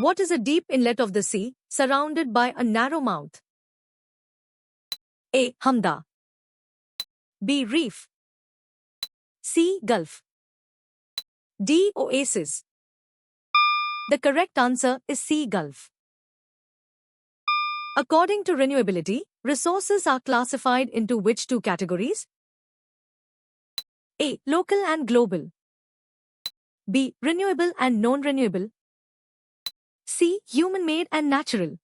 What is a deep inlet of the sea, surrounded by a narrow mouth? A. Hamda. B. Reef. C. Gulf. D. Oasis. The correct answer is C. Gulf. According to renewability, resources are classified into which two categories? A. Local and global. B. Renewable and non-renewable. C. Human-made and natural.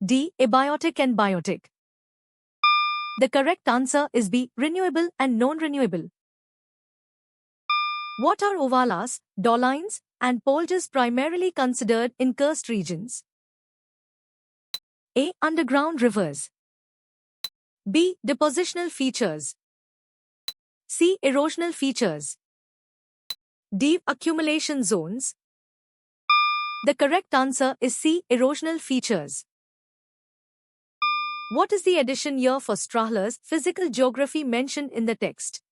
D. Abiotic and biotic. The correct answer is B. Renewable and non-renewable. What are ovalas, dolines, and polges primarily considered in karst regions? A. Underground rivers. B. Depositional features. C. Erosional features. D. Accumulation zones. The correct answer is C. Erosional features. What is the edition year for Strahler's Physical Geography mentioned in the text?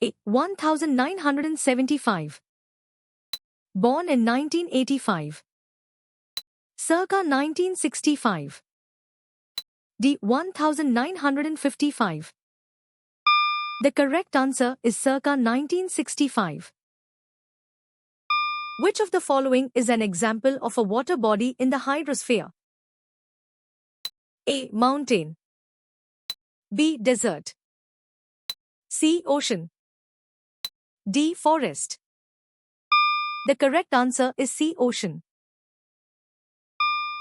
A. 1975. Born in 1985. Circa 1965. D. 1955. The correct answer is circa 1965. Which of the following is an example of a water body in the hydrosphere? A. Mountain. B. Desert. C. Ocean. D. Forest. The correct answer is C. Ocean.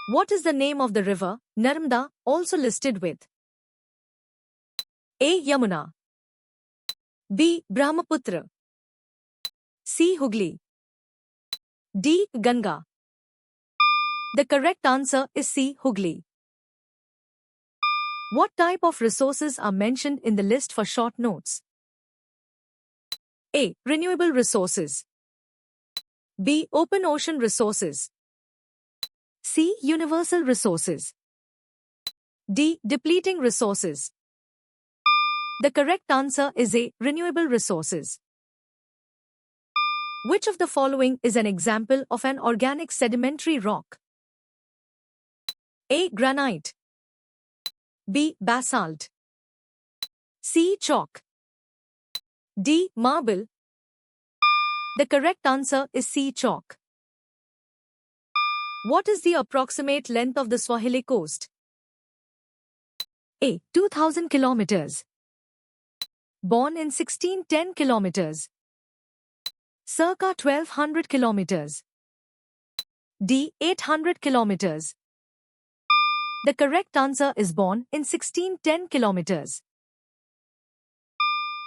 What is the name of the river, Narmada, also listed with? A. Yamuna. B. Brahmaputra. C. Hooghly. D. Ganga. The correct answer is C. Hooghly. What type of resources are mentioned in the list for short notes? A. Renewable resources. B. Open ocean resources. C. Universal resources. D. Depleting resources. The correct answer is A. Renewable resources. Which of the following is an example of an organic sedimentary rock? A. Granite. B. Basalt. C. Chalk. D. Marble. The correct answer is C. Chalk. What is the approximate length of the Swahili coast? A. 2000 kilometers. Born in 1610 kilometers. Circa 1200 kilometers. D. 800 kilometers. The correct answer is born in 1610 kilometers.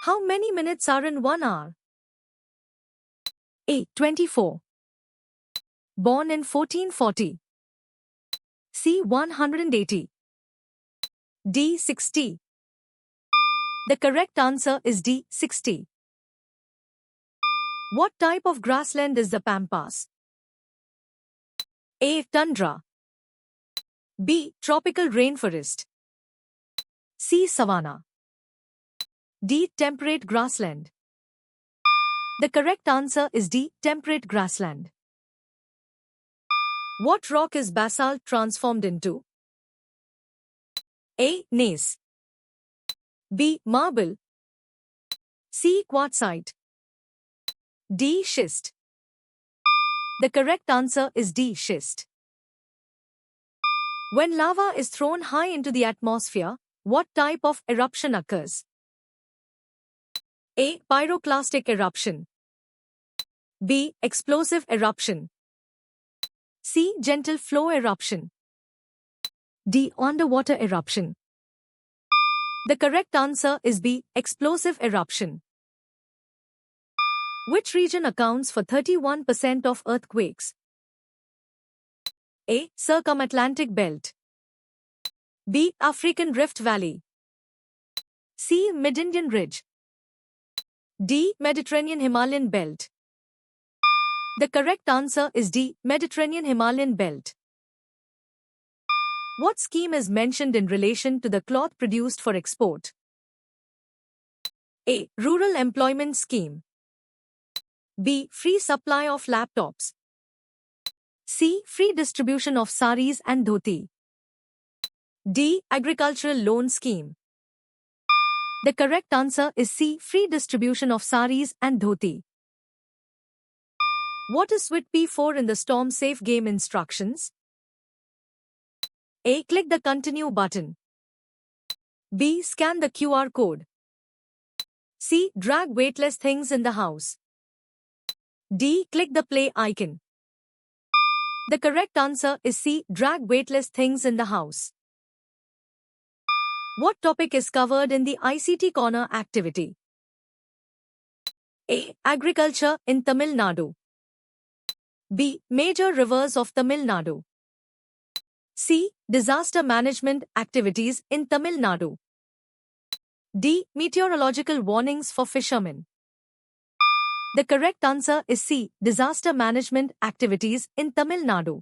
How many minutes are in 1 hour? A. 24. Born in 1440. C. 180. D. 60. The correct answer is D. 60. What type of grassland is the Pampas? A. Tundra. B. Tropical rainforest. C. Savanna. D. Temperate grassland. The correct answer is D. Temperate grassland. What rock is basalt transformed into? A. Gneiss. B. Marble. C. Quartzite. D. Schist. The correct answer is D. Schist. When lava is thrown high into the atmosphere, what type of eruption occurs? A. Pyroclastic eruption. B. Explosive eruption. C. Gentle flow eruption. D. Underwater eruption. The correct answer is B. Explosive eruption. Which region accounts for 31% of earthquakes? A. Circumatlantic belt. B. African Rift Valley. C. Mid-Indian Ridge. D. Mediterranean Himalayan belt. The correct answer is D. Mediterranean Himalayan belt. What scheme is mentioned in relation to the cloth produced for export? A. Rural Employment Scheme. B. Free supply of laptops. C. Free distribution of saris and dhoti. D. Agricultural loan scheme. The correct answer is C. Free distribution of saris and dhoti. What is switch P4 in the Storm Safe game instructions? A. Click the continue button. B. Scan the QR code. C. Drag weightless things in the house. D. Click the play icon. The correct answer is C. Drag weightless things in the house. What topic is covered in the ICT Corner activity? A. Agriculture in Tamil Nadu. B. Major rivers of Tamil Nadu. C. Disaster management activities in Tamil Nadu. D. Meteorological warnings for fishermen. The correct answer is C. Disaster management activities in Tamil Nadu.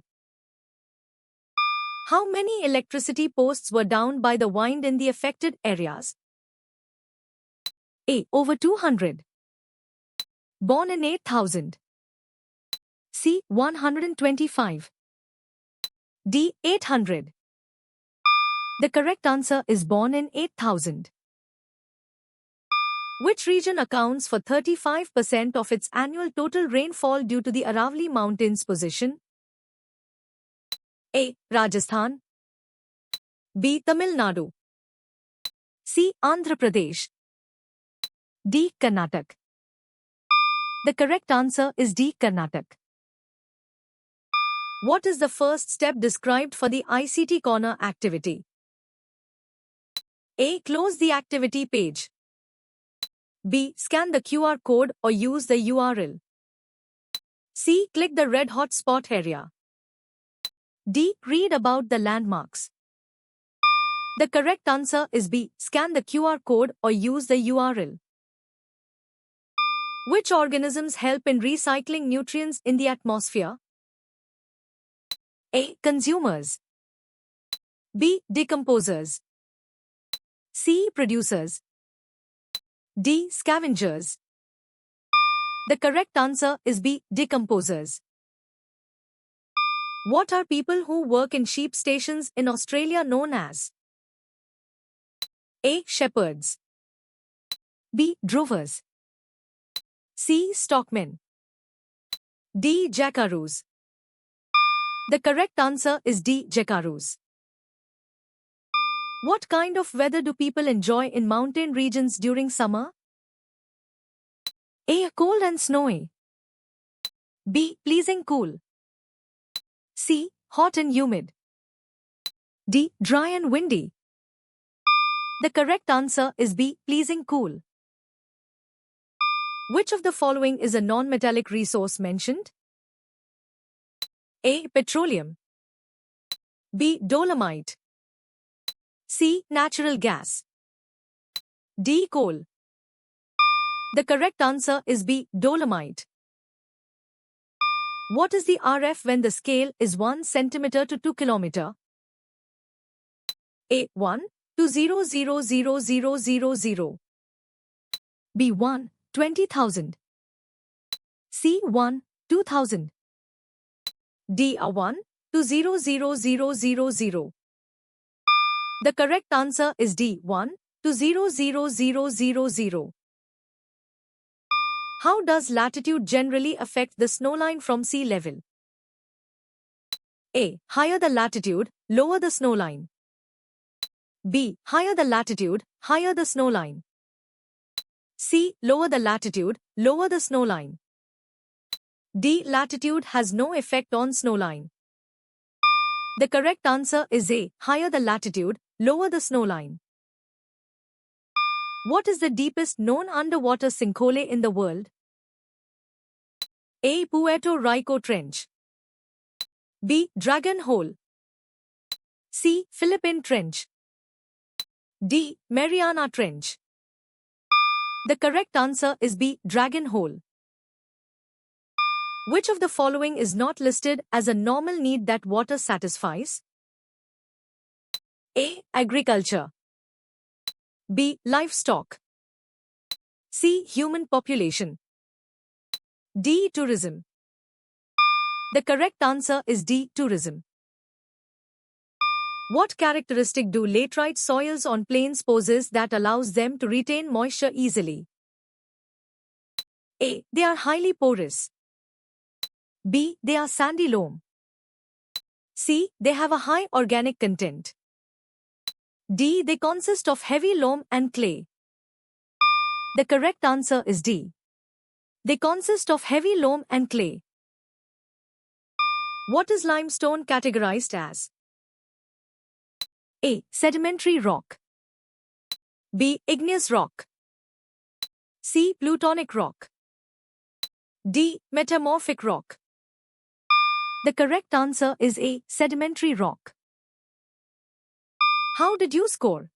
How many electricity posts were down by the wind in the affected areas? A. Over 200. Born in 8,000. C. 125. D. 800. The correct answer is born in 8,000. Which region accounts for 35% of its annual total rainfall due to the Aravalli Mountains position? A. Rajasthan. B. Tamil Nadu. C. Andhra Pradesh. D. Karnataka. The correct answer is D. Karnataka. What is the first step described for the ICT Corner activity? A. Close the activity page. B. Scan the QR code or use the URL. C. Click the red hot spot area. D. Read about the landmarks. The correct answer is B. Scan the QR code or use the URL. Which organisms help in recycling nutrients in the atmosphere? A. Consumers. B. Decomposers. C. Producers. D. Scavengers. The correct answer is B. Decomposers. What are people who work in sheep stations in Australia known as? A. Shepherds. B. Drovers. C. Stockmen. D. Jackaroos. The correct answer is D. Jackaroos. What kind of weather do people enjoy in mountain regions during summer? A. Cold and snowy. B. Pleasing cool. C. Hot and humid. D. Dry and windy. The correct answer is B. Pleasing cool. Which of the following is a non-metallic resource mentioned? A. Petroleum. B. Dolomite. C. Natural gas. D. Coal. The correct answer is B. Dolomite. What is the RF when the scale is 1 centimeter to 2 kilometer? A. 1 to 0,000,000. B. 1, 20,000. C. 1, 2,000. D. 1 to 0,000,000. The correct answer is D. 1 to 0,000,000. How does latitude generally affect the snowline from sea level? A. Higher the latitude, lower the snowline. B. Higher the latitude, higher the snowline. C. Lower the latitude, lower the snowline. D. Latitude has no effect on snowline. The correct answer is A. Higher the latitude, lower the snowline. What is the deepest known underwater sinkhole in the world? A. Puerto Rico Trench. B. Dragon Hole. C. Philippine Trench. D. Mariana Trench. The correct answer is B. Dragon Hole. Which of the following is not listed as a normal need that water satisfies? A. Agriculture. B. Livestock. C. Human population. D. Tourism. The correct answer is D. Tourism. What characteristic do laterite soils on plains possess that allows them to retain moisture easily? A. They are highly porous. B. They are sandy loam. C. They have a high organic content. D. They consist of heavy loam and clay. The correct answer is D. They consist of heavy loam and clay. What is limestone categorized as? A. Sedimentary rock. B. Igneous rock. C. Plutonic rock. D. Metamorphic rock. The correct answer is A. Sedimentary rock. How did you score?